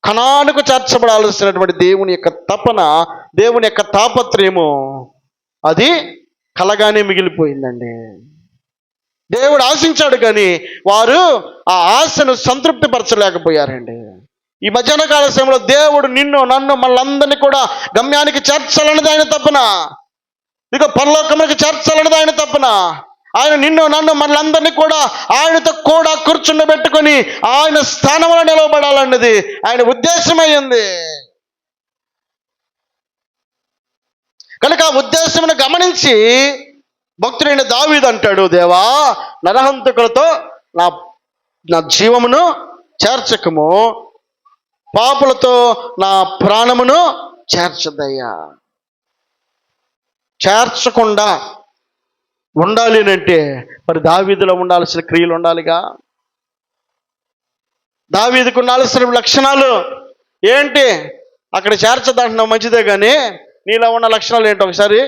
కనానుకు చేర్చబడాల్సినటువంటి దేవుని యొక్క తపన, దేవుని యొక్క తాపత్రయము అది కలగానే మిగిలిపోయిందండి. దేవుడు ఆశించాడు కానీ వారు ఆ ఆశను సంతృప్తిపరచలేకపోయారండి. ఈ మధ్యాహ్న కాల సమయంలో దేవుడు నిన్ను, నన్ను, మనందరినీ కూడా గమ్యానికి చేర్చాలన్నది ఆయన తపన. ఇక పరలోకమునికి చేర్చాలన్నది ఆయన తపన. ఆయన నిన్ను, నన్ను, మనందరినీ కూడా ఆయనతో కూడా కూర్చుండబెట్టుకొని ఆయన స్థానంలో నిలవబడాలన్నది ఆయన ఉద్దేశమైంది. కనుక ఆ ఉద్దేశమును గమనించి భక్తుడైన దావీదు అంటాడు, దేవా, నరహంతకులతో నా జీవమును చేర్చకము, పాపులతో నా ప్రాణమును చేర్చదయ్యా. చేర్చకుండా ఉండాలి అంటే మరి దావీదులో ఉండాల్సిన క్రియలు ఉండాలిగా. దావీదుకు ఉండాల్సిన లక్షణాలు ఏంటి? అక్కడ చేర్చదంటున్నావు మంచిదే, కానీ నీలో ఉన్న లక్షణాలు ఏంటి? ఒకసారి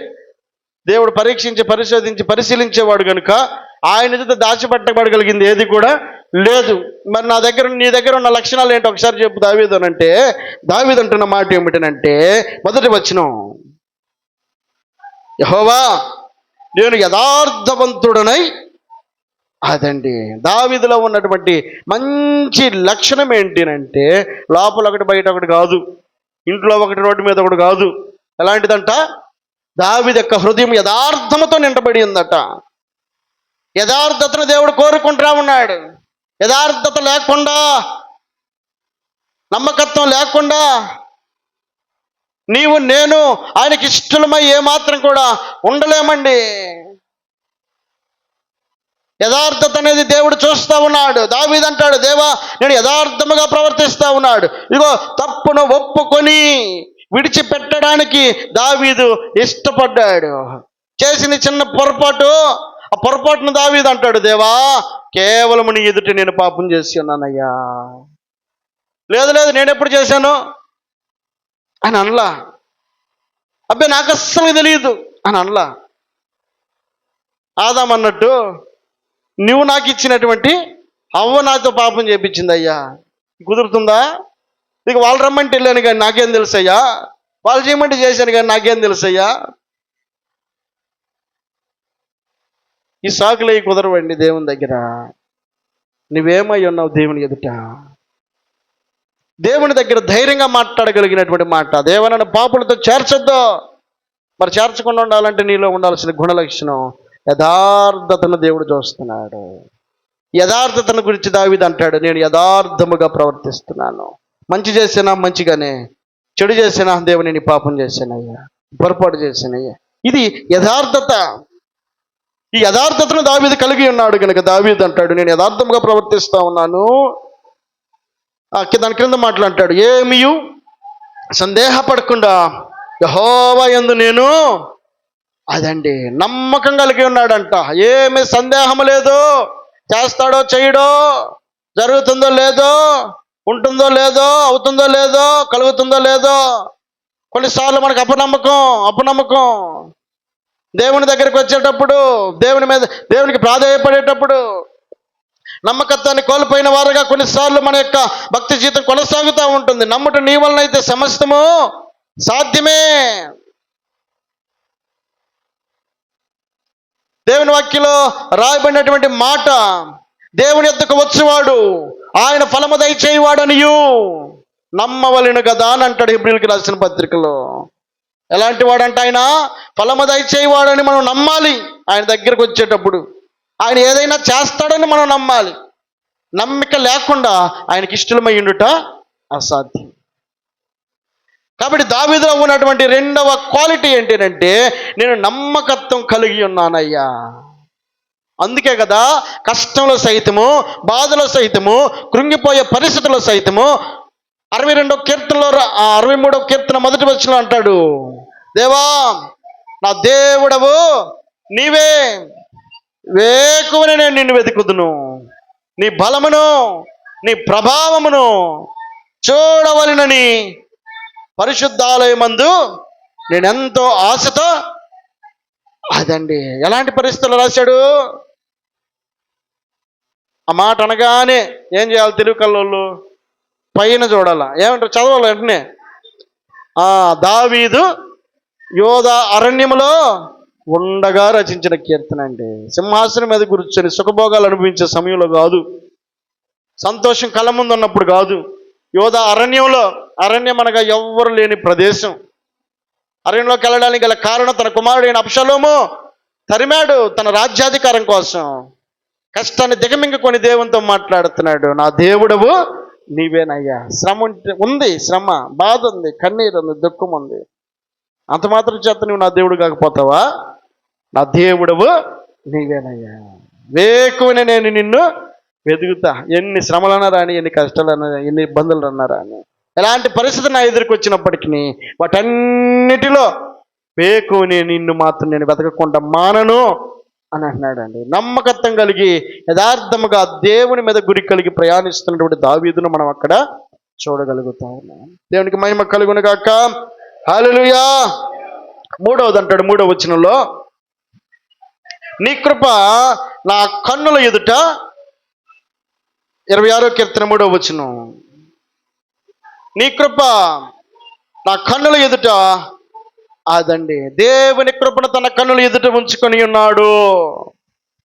దేవుడు పరీక్షించి, పరిశోధించి, పరిశీలించేవాడు కనుక ఆయన చేత దాచిపెట్టబడగలిగింది ఏది కూడా లేదు. మరి నీ దగ్గర ఉన్న లక్షణాలు ఏంటి ఒకసారి చెప్పు దావీదు అంటే, దావీదు అంటున్న మాట ఏమిటనంటే, మొదటి వచనం, యెహోవా నేను యథార్థవంతుడనై. అదండి దావీదులో ఉన్నటువంటి మంచి లక్షణం ఏంటినంటే, లోపల ఒకటి బయట ఒకటి కాదు, ఇంట్లో ఒకటి రోడ్డు మీద ఒకటి కాదు. ఎలాంటిదంట? దావీదు యొక్క హృదయం యథార్థముతో నిండబడి ఉందట. యథార్థతను దేవుడు కోరుకుంటా ఉన్నాడు. యథార్థత లేకుండా, నమ్మకత్వం లేకుండా నీవు నేను ఆయనకి ఇష్టమై ఏమాత్రం కూడా ఉండలేమండి. యథార్థత అనేది దేవుడు చూస్తూ ఉన్నాడు. దావీదు అంటాడు, దేవా నేను యథార్థముగా ప్రవర్తిస్తూ ఉన్నాడు. ఇదిగో తప్పును ఒప్పుకొని విడిచిపెట్టడానికి దావీదు ఇష్టపడ్డాడు. చేసిన చిన్న పొరపాటు, ఆ పొరపాటును దావీదు అంటాడు, దేవా కేవలం నీ ఎదుట నేను పాపం చేసి ఉన్నానయ్యా. లేదు నేను ఎప్పుడు చేశాను అని అనలా. అబ్బాయి నాకు అస్సలు తెలియదు అని అనలా. ఆదాం అన్నట్టు నువ్వు నాకు ఇచ్చినటువంటి అవ్వ నాతో పాపం చేపించింది అయ్యా, కుదురుతుందా? ఇక వాళ్ళు రమ్మంటే వెళ్ళాను కానీ నాకేం తెలుసయ్యా, వాళ్ళు చేయమంటే చేశాను కానీ నాకేం తెలుసయ్యా. ఈ సాకులు కుదరవండి దేవుని దగ్గర. నువ్వేమై ఉన్నావు దేవుని ఎదుట? దేవుని దగ్గర ధైర్యంగా మాట్లాడగలిగినటువంటి మాట, దేవనను పాపులతో చేర్చొద్దు. మరి చేర్చకుండా ఉండాలంటే నీలో ఉండాల్సిన గుణలక్షణం యథార్థతను దేవుడు చూస్తున్నాడు. యథార్థతను గురించి దావీదు అంటాడు, నేను యథార్థముగా ప్రవర్తిస్తున్నాను. మంచి చేసినా మంచిగానే, చెడు చేసినా దేవుని నీ పాపం చేశానయ్యా, పొరపాటు చేశానయ్యా. ఇది యథార్థత. ఈ యథార్థతను దావీదు కలిగి ఉన్నాడు కనుక దావీదు అంటాడు, నేను యథార్థముగా ప్రవర్తిస్తా ఉన్నాను. దాని క్రింద మాట్లాడతాడు, ఏమీ సందేహపడకుండా యెహోవా యందు నేను, అదండి నమ్మకం కలిగి ఉన్నాడంట. ఏమి సందేహం లేదు, చేస్తాడో చేయడో, జరుగుతుందో లేదో, ఉంటుందో లేదో, అవుతుందో లేదో, కలుగుతుందో లేదో. కొన్నిసార్లు మనకు అపనమ్మకం దేవుని దగ్గరికి వచ్చేటప్పుడు, దేవునికి ప్రాధేయపడేటప్పుడు నమ్మకత్వాన్ని కోల్పోయిన వారుగా కొన్నిసార్లు మన యొక్క భక్తి జీవితం కొనసాగుతూ ఉంటుంది. నమ్ముట నీ వలన అయితే సమస్తము సాధ్యమే. దేవుని వాక్యంలో రాయబడినటువంటి మాట, దేవుని యొద్దకు వచ్చేవాడు ఆయన ఫలము దయచేయవాడనియు నమ్మవలెను కదా అని అంటాడు హెబ్రీయులకు రాసిన పత్రికలో. ఎలాంటి వాడంటే ఆయన ఫలము దయచేయవాడని మనం నమ్మాలి. ఆయన దగ్గరకు వచ్చేటప్పుడు ఆయన ఏదైనా చేస్తాడని మనం నమ్మాలి. నమ్మిక లేకుండా ఆయనకి ఇష్టమై ఉండుట అసాధ్యం. కాబట్టి దావీదులో ఉన్నటువంటి రెండవ క్వాలిటీ ఏంటంటే, నేను నమ్మకత్వం కలిగి ఉన్నానయ్యా. అందుకే కదా కష్టంలో సైతము, బాధలో సైతము, కృంగిపోయే పరిస్థితుల్లో సైతము 62వ కీర్తనలో 63వ కీర్తన మొదటి వచనం అంటాడు, దేవా నా దేవుడవు నీవే, వేకువని నేను నిన్ను వెతుకుదును, నీ బలమును నీ ప్రభావమును చూడవలెనని పరిశుద్ధాలయమందు నేనెంతో ఆశతో. అదండి ఎలాంటి పరిస్థితులు రాశాడు. ఆ మాట అనగానే ఏం చేయాలి తెలుగు కల్లోళ్ళు? పైన చూడాలా, ఏమంటారు చదవాలి వెంటనే. దావీదు యోధ అరణ్యములో ఉండగా రచించిన కీర్తన అండి. సింహాసనం మీద కూర్చొని సుఖభోగాలు అనుభవించే సమయంలో కాదు, సంతోషం కళ్ళ ముందు ఉన్నప్పుడు కాదు. యోధ అరణ్యంలో, అరణ్యం అనగా ఎవ్వరు లేని ప్రదేశం. అరణ్యంలోకి వెళ్ళడానికి గల కారణం తన కుమారుడైన అబ్షలోము తరిమాడు తన రాజ్యాధికారం కోసం. కష్టాన్ని దిగమింగుకొని దేవునితో మాట్లాడుతున్నాడు, నా దేవుడవు నీవేనయ్యా. శ్రమ ఉంది, శ్రమ, బాధ ఉంది, కన్నీరు ఉంది, దుఃఖం ఉంది. అంత మాత్రం చేత నువ్వు నా దేవుడు కాకపోతావా? నా దేవుడవు నీవేనయ్యా, వేకువనే నేను నిన్ను వెతుకుతా. ఎన్ని శ్రమలు అన్నారా అని, ఎన్ని కష్టాలు అన్నారా, ఎన్ని ఇబ్బందులు అన్నారా అని, ఎలాంటి పరిస్థితి నా ఎదురుకు వచ్చినప్పటికీ వాటన్నిటిలో వేకువనే నిన్ను మాత్రం నేను వెతకకుండా మానను అని అంటున్నాడండి. నమ్మకత్వం కలిగి యథార్థముగా దేవుని మీద గురి కలిగి ప్రయాణిస్తున్నటువంటి దావీదును మనం అక్కడ చూడగలుగుతాం. దేవునికి మహిమ కలుగును గాక. హల్లెలూయా. మూడవది అంటాడు, 3వ వచనంలో, నీ కృప నా కన్నుల ఎదుట, 26వ కీర్తన 3వ వచనం, నీ కృప నా కన్నుల ఎదుట, అదండి దేవుని కృపను తన కన్నుల ఎదుట ఉంచుకొని ఉన్నాడు.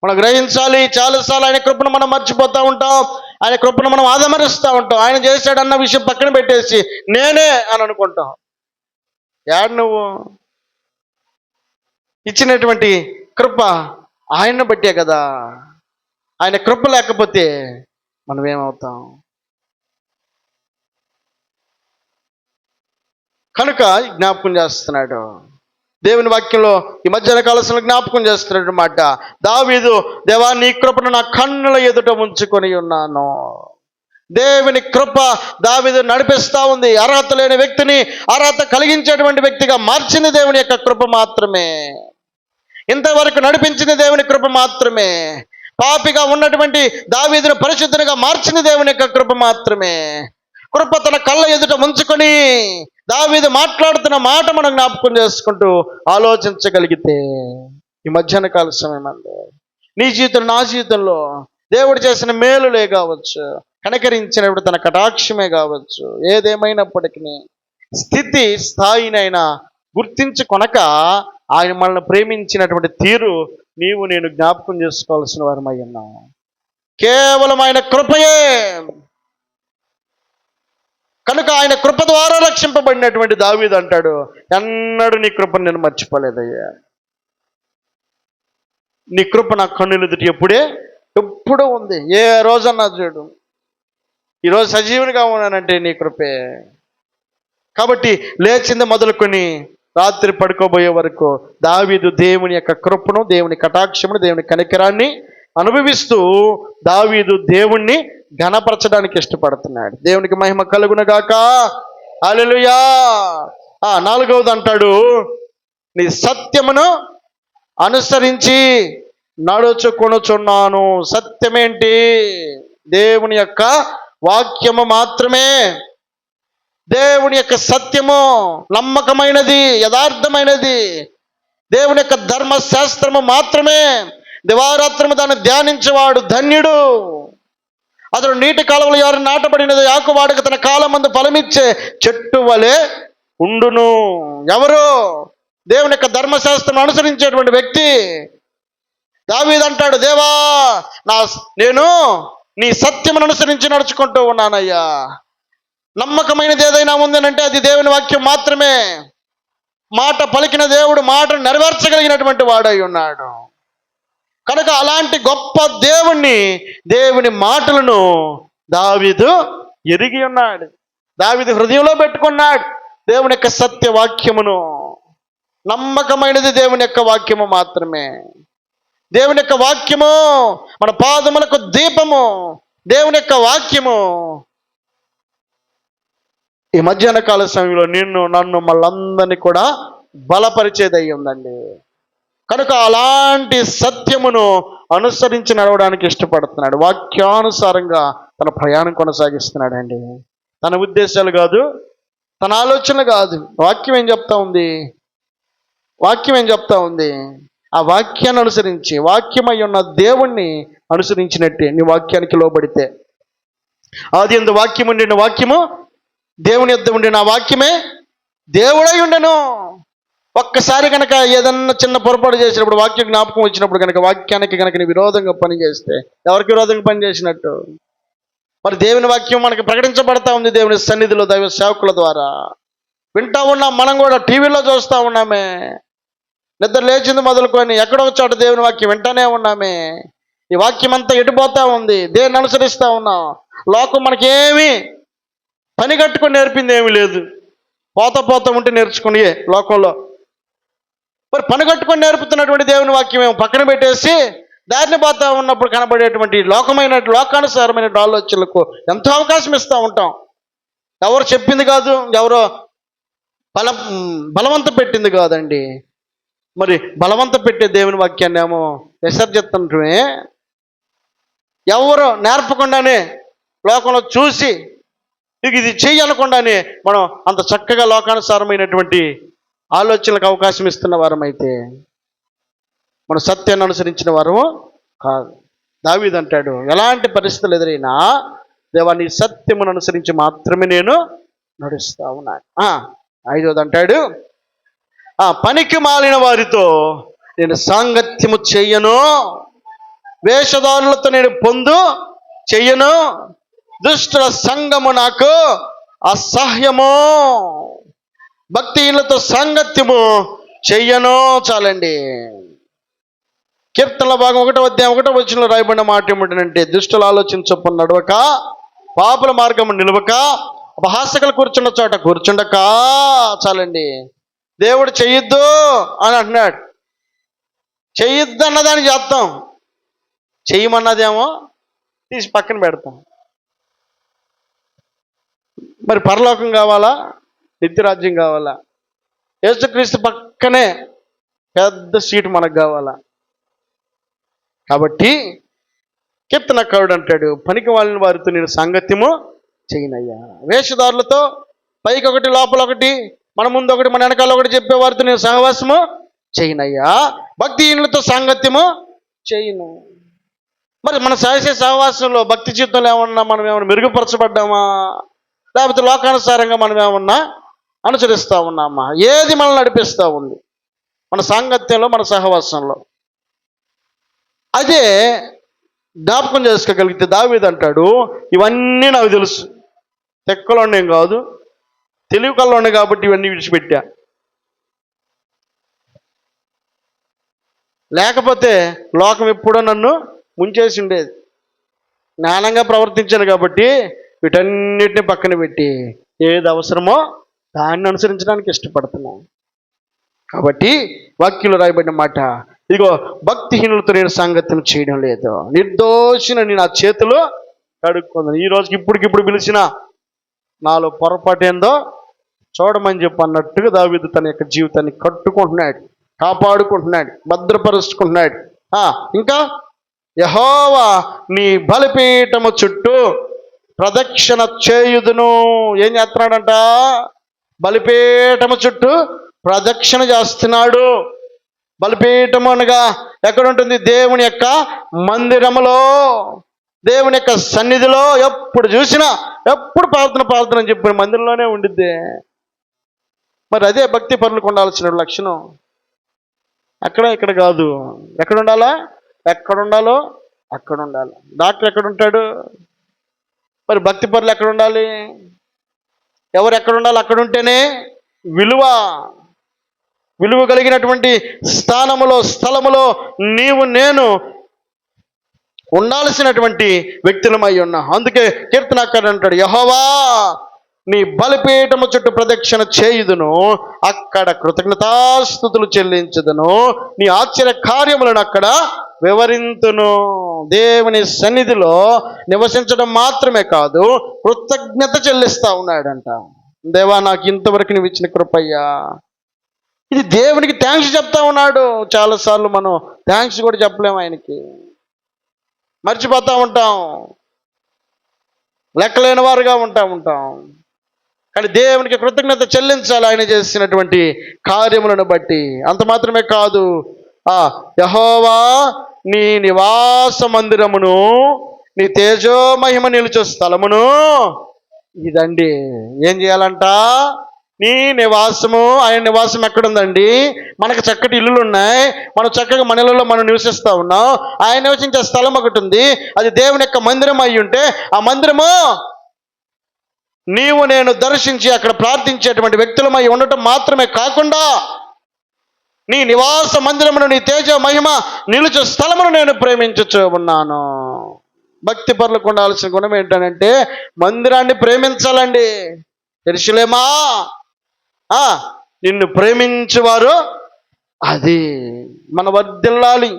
మనం గ్రహించాలి. చాలాసార్లు ఆయన కృపను మనం మర్చిపోతూ ఉంటాం, ఆయన కృపను మనం ఆదమరుస్తూ ఉంటాం. ఆయన చేశాడన్న విషయం పక్కన పెట్టేసి నేనే అని అనుకుంటాం. యాడ్ నువ్వు ఇచ్చినటువంటి కృప ఆయన్ని బట్టే కదా. ఆయన కృప లేకపోతే మనం ఏమవుతాం? కనుక జ్ఞాపకం చేస్తున్నాడు దేవుని వాక్యంలో, ఈ మధ్యాహ్న కాలంలో జ్ఞాపకం చేస్తున్నాడు మాట. దావీదు, దేవా నీ కృపను నా కన్నుల ఎదుట ఉంచుకొని ఉన్నాను. దేవుని కృప దావీదు నడిపిస్తూ ఉంది. అర్హత లేని వ్యక్తిని అర్హత కలిగించేటువంటి వ్యక్తిగా మార్చింది దేవుని యొక్క కృప మాత్రమే. ఇంతవరకు నడిపించింది దేవుని కృప మాత్రమే. పాపిగా ఉన్నటువంటి దావీదును పరిశుద్ధునిగా మార్చింది దేవుని యొక్క కృప మాత్రమే. కృప తన కళ్ళ ఎదుట ఉంచుకొని దావీదు మాట్లాడుతున్న మాట మనం జ్ఞాపకం చేసుకుంటూ ఆలోచించగలిగితే, ఈ మధ్యాహ్న కాల సమయం అండి, నీ జీవితం నా జీవితంలో దేవుడు చేసిన మేలులే కావచ్చు, కనికరించినప్పుడు తన కటాక్షమే కావచ్చు, ఏదేమైనప్పటికీ స్థితి స్థాయినైనా గుర్తించుకొనక ఆయన మనల్ని ప్రేమించినటువంటి తీరు నీవు నేను జ్ఞాపకం చేసుకోవాల్సిన వారమై ఉన్నాం. కేవలం ఆయన కృపయే. కనుక ఆయన కృప ద్వారా రక్షింపబడినటువంటి దావీదు అంటాడు, ఎన్నడూ నీ కృపను నేను మర్చిపోలేదయ్యా. నీ కృప నా కన్నుల ఎదుట ఎప్పుడూ ఉంది. ఏ రోజన్నా చూడు, ఈరోజు సజీవునిగా ఉన్నానంటే నీ కృపే. కాబట్టి లేచింది మొదలుకొని రాత్రి పడుకోబోయే వరకు దావీదు దేవుని యొక్క కృపను, దేవుని కటాక్షమును, దేవుని కనికరాన్ని అనుభవిస్తూ దావీదు దేవుణ్ణి ఘనపరచడానికి ఇష్టపడుతున్నాడు. దేవునికి మహిమ కలుగునగాక. హల్లెలూయా. 4వది అంటాడు, నీ సత్యమును అనుసరించి నడుచుకొనుచున్నాను. సత్యమేంటి? దేవుని యొక్క వాక్యము మాత్రమే. దేవుని యొక్క సత్యము నమ్మకమైనది, యథార్థమైనది. దేవుని యొక్క ధర్మశాస్త్రము మాత్రమే. దివారాత్రము దాన్ని ధ్యానించేవాడు ధన్యుడు. అతడు నీటి కాలువలు ఎవరు నాటబడినది ఆకువాడక తన కాలమందు ఫలమిచ్చే చెట్టు వలె ఉండును. ఎవరు? దేవుని యొక్క ధర్మశాస్త్రం అనుసరించేటువంటి వ్యక్తి. దావీదు అంటాడు, దేవా నేను నీ సత్యమును అనుసరించి నడుచుకుంటూ ఉన్నానయ్యా. నమ్మకమైనది ఏదైనా ఉందనంటే అది దేవుని వాక్యం మాత్రమే. మాట పలికిన దేవుడు మాటను నెరవేర్చగలిగినటువంటి వాడై ఉన్నాడు. కనుక అలాంటి గొప్ప దేవుని మాటలను దావీదు ఎరిగి ఉన్నాడు. దావీదు హృదయంలో పెట్టుకున్నాడు దేవుని యొక్క సత్య వాక్యమును. నమ్మకమైనది దేవుని యొక్క వాక్యము మాత్రమే. దేవుని యొక్క వాక్యము మన పాదములకు దీపము. దేవుని యొక్క వాక్యము ఈ మధ్యాహ్న కాల సమయంలో నన్ను మళ్ళందరినీ కూడా బలపరిచేదై ఉందండి. కనుక అలాంటి సత్యమును అనుసరించి నడవడానికి ఇష్టపడుతున్నాడు. వాక్యానుసారంగా తన ప్రయాణం కొనసాగిస్తున్నాడండి. తన ఉద్దేశాలు కాదు, తన ఆలోచనలు కాదు. వాక్యం ఏం చెప్తా ఉంది? ఆ వాక్యాన్ని అనుసరించి, వాక్యమై ఉన్న దేవుణ్ణి అనుసరించినట్టే నీ వాక్యానికి లోబడితే ఆది యందు వాక్యము ఉండిన వాక్యము దేవుని యొద్ద ఉండిన ఆ వాక్యమే దేవుడై ఉండెను. ఒక్కసారి కనుక ఏదన్నా చిన్న పొరపాటు చేసినప్పుడు, వాక్య జ్ఞాపకం వచ్చినప్పుడు కనుక వాక్యానికి కనుక నీ విరోధంగా పనిచేస్తే ఎవరికి విరోధంగా పనిచేసినట్టు? మరి దేవుని వాక్యం మనకి ప్రకటించబడతా ఉంది దేవుని సన్నిధిలో దైవ సేవకుల ద్వారా. వింటా ఉన్నాం, మనం కూడా టీవీలో చూస్తూ ఉన్నామే. నిద్ర లేచింది మొదలుకొని ఎక్కడో చోట దేవుని వాక్యం వింటానే ఉన్నామే. ఈ వాక్యం అంతా ఎటుపోతా ఉంది, దేన్ని అనుసరిస్తూ ఉన్నాం. లోకం మనకేమీ పని కట్టుకొని నేర్పింది ఏమీ లేదు. పోతా ఉంటే నేర్చుకుని లోకంలో మరి పని కట్టుకొని నేర్పుతున్నటువంటి దేవుని వాక్యం ఏమో పక్కన పెట్టేసి దారిని పోతా ఉన్నప్పుడు కనబడేటువంటి లోకానుసారమైన ఆలోచనలకు ఎంతో అవకాశం ఇస్తూ ఉంటాం. ఎవరు చెప్పింది కాదు, ఎవరో బలవంత పెట్టింది కాదండి. మరి బలవంత పెట్టే దేవుని వాక్యాన్ని ఏమో విసర్జిస్తుంటే, ఎవరో నేర్పకుండానే లోకంలో చూసి ఇది చెయ్యి అనకుండానే మనం అంత చక్కగా లోకానుసారమైనటువంటి ఆలోచనలకు అవకాశం ఇస్తున్న వారం అయితే మనం సత్యాన్ని అనుసరించిన వారము కాదు. దావీదు అంటాడు, ఎలాంటి పరిస్థితులు ఎదురైనా దేవా నీ సత్యమును అనుసరించి మాత్రమే నేను నడుస్తా ఉన్నాను. 5వది అంటాడు, పనికి మాలిన వారితో నేను సాంగత్యము చెయ్యను, వేషధారులతో నేను పొందు చెయ్యను, దుష్టుల సంగము నాకు అసహ్యము, భక్తిహీనులతో సాంగత్యము చెయ్యను. చాలండి. కీర్తనల భాగం 1వ అధ్యాయం 1వ వచనంలో రాయబడిన మాట ఏమిటంటే, దుష్టులు ఆలోచన చొప్పున నడవక, పాపుల మార్గము నిలవక, అపహాసకులు కూర్చున్న చోట కూర్చుండక. చాలండి. దేవుడు చెయ్యొద్దు అని అంటున్నాడు. చెయ్యొద్దు అన్నదాన్ని చేస్తాం, చెయ్యమన్నదేమో తీసి పక్కన పెడతాం. మరి పరలోకం కావాలా, నిత్యరాజ్యం కావాలా? యేసుక్రీస్తు పక్కనే పెద్ద సీటు మనకు కావాలా? కాబట్టి కీర్తనకారుడు అంటాడు, పనికి వాళ్ళని వారితో నేను సాంగత్యము చేయనయ్యా. వేషధారులతో పైకి ఒకటి లోపల ఒకటి, మన ముందు ఒకటి మన వెనకాల ఒకటి చెప్పే వారితో నేను సహవాసము చేయనయ్యా. భక్తిహీనులతో సాంగత్యము చేయను. మరి మన చేసే సహవాసంలో భక్తి జీవితంలో మనం ఏమన్నా మెరుగుపరచబడ్డామా, లేకపోతే లోకానుసారంగా మనం ఏమన్నా అనుసరిస్తూ ఉన్నామా? ఏది మనల్ని నడిపిస్తూ ఉంది? మన సాంగత్యంలో, మన సహవాసంలో. అదే జ్ఞాపకం చేసుకోగలిగితే దావీదు అంటాడు, ఇవన్నీ నాకు తెలుసు, తెక్కలోనే కాదు తెలివి కల్లోనే, కాబట్టి ఇవన్నీ విడిచిపెట్టా. లేకపోతే లోకం ఎప్పుడో నన్ను ముంచేసి ఉండేది. జ్ఞానంగా ప్రవర్తించాను కాబట్టి వీటన్నిటిని పక్కన పెట్టి ఏది అవసరమో దాన్ని అనుసరించడానికి ఇష్టపడుతున్నాను. కాబట్టి వాక్యంలో రాయబడిన మాట, ఇదిగో భక్తిహీనులతో నేను సాంగత్యం చేయడం లేదు, నిర్దోషిని నా చేతిలో కడుక్కుంది. ఈ రోజుకి ఇప్పటికిప్పుడు పిలిచిన నాలో పొరపాటు ఏందో చూడమని చెప్పి అన్నట్టుగా దావీదు తన యొక్క జీవితాన్ని కట్టుకుంటున్నాడు, కాపాడుకుంటున్నాడు, భద్రపరుచుకుంటున్నాడు. ఇంకా యెహోవా నీ బలిపీఠము చుట్టూ ప్రదక్షిణ చేయుదును. ఏం చేస్తున్నాడంట? బలిపీఠము చుట్టూ ప్రదక్షిణ చేస్తున్నాడు. బలిపీఠము అనగా ఎక్కడ ఉంటుంది? దేవుని యొక్క మందిరములో, దేవుని యొక్క సన్నిధిలో. ఎప్పుడు చూసినా ఎప్పుడు ప్రార్థన అని చెప్పిన మందిరంలోనే ఉండిద్ది. మరి అదే భక్తి పరులకు ఉండాల్సిన లక్షణం. అక్కడ ఇక్కడ కాదు. ఎక్కడ ఉండాలా? ఎక్కడ ఉండాలో అక్కడ ఉండాలి. డాక్టర్ ఎక్కడ ఉంటాడు? మరి భక్తి పరులు ఎక్కడ ఉండాలి? ఎవరు ఎక్కడ ఉండాలి? అక్కడ ఉంటేనే విలువ కలిగినటువంటి స్థలములో నీవు నేను ఉండాల్సినటువంటి వ్యక్తులమై ఉన్నా. అందుకే కీర్తనకారుడు అంటాడు, యెహోవా నీ బలిపీఠము చుట్టూ ప్రదక్షిణ చేయుదును, అక్కడ కృతజ్ఞతాస్తుతులు చెల్లించుదును, నీ ఆశ్చర్య కార్యములను అక్కడ వివరింతును. దేవుని సన్నిధిలో నివసించడం మాత్రమే కాదు, కృతజ్ఞత చెల్లిస్తా ఉన్నాడంట. దేవా నాకు ఇంతవరకు నువ్వు ఇచ్చిన కృపయ్యా. ఇది దేవునికి థ్యాంక్స్ చెప్తా ఉన్నాడు. చాలాసార్లు మనం థ్యాంక్స్ కూడా చెప్పలేము, ఆయనకి మర్చిపోతూ ఉంటాం, లెక్కలేని వారుగా ఉంటాం. కానీ దేవునికి కృతజ్ఞత చెల్లించాలి ఆయన చేసినటువంటి కార్యములను బట్టి. అంత మాత్రమే కాదు, యెహోవా నీ నివాస మందిరమును నీ తేజో మహిమ నిలుచు స్థలమును ఇదండి. ఏం చేయాలంట? నీ నివాసము. ఆయన నివాసం ఎక్కడుందండి? మనకు చక్కటి ఇల్లులు ఉన్నాయి, మనం చక్కగా మన ఇళ్ళలో మనం నివసిస్తూ ఉన్నాం. ఆయన నివసించే స్థలం ఒకటి ఉంది, అది దేవుని యొక్క మందిరం అయి ఉంటే, ఆ మందిరము నీవు నేను దర్శించి అక్కడ ప్రార్థించేటువంటి వ్యక్తులమై ఉండటం మాత్రమే కాకుండా, నీ నివాస మందిరమును, నీ తేజ మహిమ నిలుచు స్థలమును నేను ప్రేమించుచూ ఉన్నాను. భక్తి పరులకు ఉండాల్సిన గుణం ఏంటంటే మందిరాన్ని ప్రేమించాలండి. యెరూషలేమా, నిన్ను ప్రేమించేవారు అది మన వర్ధిల్లాలి.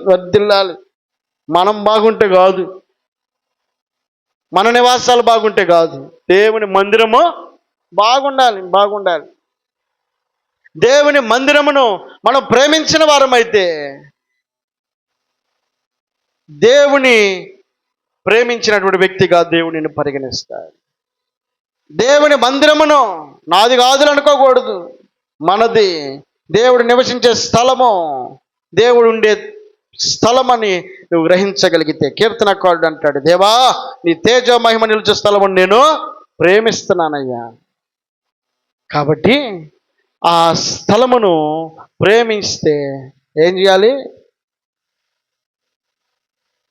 మనం బాగుంటే కాదు, మన నివాసాలు బాగుంటే కాదు, దేవుని మందిరము బాగుండాలి. దేవుని మందిరమును మనం ప్రేమించిన వారమైతే దేవుని ప్రేమించినటువంటి వ్యక్తిగా దేవునిని పరిగణిస్తాడు. దేవుని మందిరమును నాది కాదులు అనుకోకూడదు, మనది. దేవుడు నివసించే స్థలము, దేవుడు ఉండే స్థలమని నువ్వు గ్రహించగలిగితే, కీర్తనకారుడు అంటాడు, దేవా నీ తేజో మహిమ నిలిచే స్థలమును నేను ప్రేమిస్తున్నానయ్యా. కాబట్టి ఆ స్థలమును ప్రేమిస్తే ఏం చేయాలి?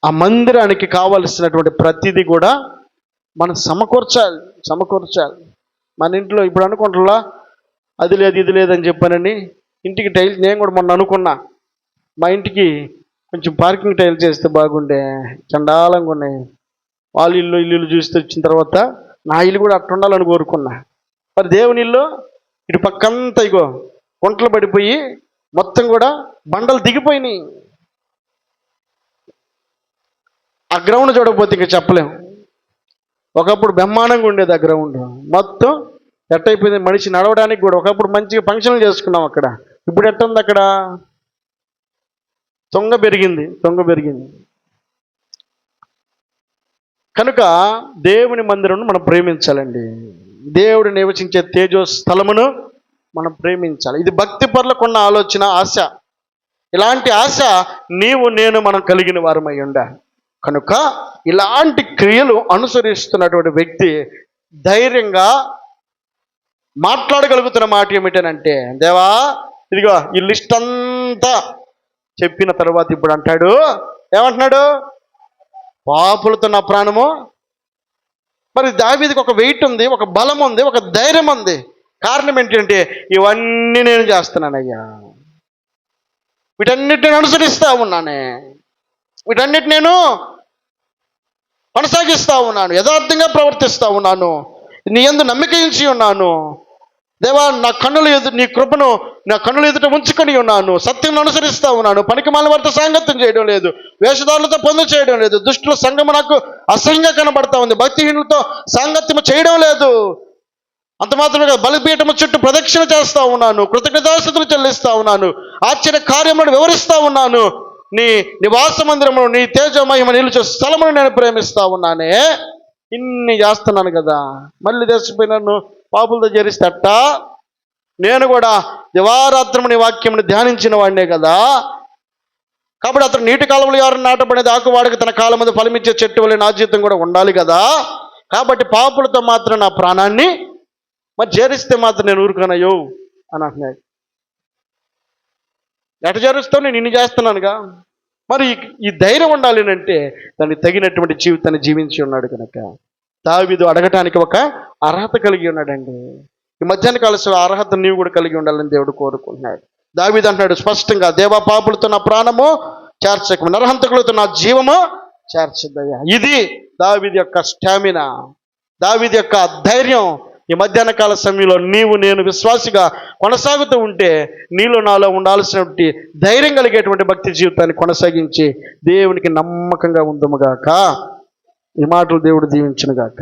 ఆ మందిరానికి కావలసినటువంటి ప్రతిదీ కూడా మనం సమకూర్చాలి. మన ఇంట్లో ఇప్పుడు అనుకుంటున్నా అది లేదు ఇది లేదని చెప్పానని ఇంటికి టైల్స్, నేను కూడా మొన్న అనుకున్నా మా ఇంటికి కొంచెం పార్కింగ్ టైల్స్ చేస్తే బాగుండే, చండాలంగా ఉన్నాయి. వాళ్ళ ఇల్లు చూస్తే వచ్చిన తర్వాత నా ఇల్లు కూడా అట్లా ఉండాలని కోరుకున్నా. మరి దేవుని ఇల్లు ఇటు పక్కంతా ఇగో గుంటలు పడిపోయి మొత్తం కూడా బండలు దిగిపోయినాయి. ఆ గ్రౌండ్ చూడకపోతే ఇంకా చెప్పలేము. ఒకప్పుడు బ్రహ్మాండంగా ఉండేది ఆ గ్రౌండ్, మొత్తం ఎట్టయిపోయింది. మనిషి నడవడానికి కూడా ఒకప్పుడు మంచిగా ఫంక్షన్లు చేసుకున్నాం అక్కడ, ఇప్పుడు ఎట్టుంది అక్కడ? తొంగ పెరిగింది. కనుక దేవుని మందిరం మనం ప్రేమించాలండి. దేవుడు నివసించే తేజో స్థలమును మనం ప్రేమించాలి. ఇది భక్తి పరులకు ఉన్న ఆలోచన, ఆశ. ఇలాంటి ఆశ నీవు నేను మనం కలిగిన వారమై ఉండాలి. కనుక ఇలాంటి క్రియలు అనుసరిస్తున్నటువంటి వ్యక్తి ధైర్యంగా మాట్లాడగలుగుతున్న మాట ఏమిటనంటే, దేవా ఇదిగో ఈ లిస్ట్ అంతా చెప్పిన తర్వాత ఇప్పుడు అంటాడు, ఏమంటున్నాడు? పాపులతో నా ప్రాణము. మరి దావీదుకి ఒక వెయిట్ ఉంది, ఒక బలం ఉంది, ఒక ధైర్యం ఉంది. కారణం ఏంటంటే ఇవన్నీ నేను చేస్తున్నానయ్యా, వీటన్నిటి నేను అనుసరిస్తా ఉన్నానే, వీటన్నిటి నేను కొనసాగిస్తూ ఉన్నాను, యథార్థంగా ప్రవర్తిస్తూ ఉన్నాను, నీ యందు నమ్మిక ఉంచి ఉన్నాను. దేవా నా కన్నులు నీ కృపను నా కన్నులు ఎదుట ఉంచుకొని ఉన్నాను, సత్యం అనుసరిస్తూ ఉన్నాను, పనికిమాలిన వారితో సాంగత్యం చేయడం లేదు, వేషధారులతో పొందు చేయడం లేదు, దుష్టుల సంఘము నాకు అసహ్యంగా కనబడతా ఉంది, భక్తిహీనులతో సాంగత్యము చేయడం లేదు. అంత మాత్రమే కాదు, బలిపీఠము చుట్టూ ప్రదక్షిణ చేస్తూ ఉన్నాను, కృతజ్ఞతాస్తుతులు చెల్లిస్తూ ఉన్నాను, ఆశ్చర్య కార్యములను వివరిస్తూ ఉన్నాను, నీ నివాస మందిరము నీ తేజో మహిమ నిలుచు స్థలమును నేను ప్రేమిస్తా ఉన్నానే. ఇన్ని చేస్తున్నాను కదా, మళ్ళీ దేశపోయి నన్ను పాపులతో చేరిస్తేట. నేను కూడా దివారాత్రము నీ వాక్యముని ధ్యానించిన వాడినే కదా. కాబట్టి అతను నీటి కాలంలో ఎవరు నాటబడేది ఆకువాడికి తన కాలం మీద ఫలమిచ్చే చెట్టు వల్ల నా జీవితం కూడా ఉండాలి కదా. కాబట్టి పాపులతో మాత్రం నా ప్రాణాన్ని మరి చేరిస్తే మాత్రం నేను ఊరుకోనయ్యో అని అంటున్నాడు. ఎట చేరుస్తావు? నేను ఇన్ని చేస్తున్నానుగా. మరి ఈ ధైర్యం ఉండాలి అంటే దానికి తగినటువంటి జీవితాన్ని జీవించి ఉన్నాడు కనుక దావీదు అడగటానికి ఒక అర్హత కలిగి ఉన్నాడండి. ఈ మధ్యాహ్న కాలశ అర్హత నీవు కూడా కలిగి ఉండాలని దేవుడు కోరుకుంటున్నాడు. దావీదు అంటున్నాడు స్పష్టంగా, దేవా పాపులతో నా ప్రాణము చేర్చక, నరహంతకులతో నా జీవము చేర్చదయ్యా. ఇది దావీదు యొక్క స్టామినా, దావీదు యొక్క ధైర్యం. ఈ మధ్యాహ్న కాల సమయంలో నీవు నేను విశ్వాసిగా కొనసాగుతూ ఉంటే నీలో నాలో ఉండాల్సినటువంటి ధైర్యం కలిగేటువంటి భక్తి జీవితాన్ని కొనసాగించి దేవునికి నమ్మకంగా ఉందముగాక. ఈ మాటలు దేవుడు దీవించునుగాక.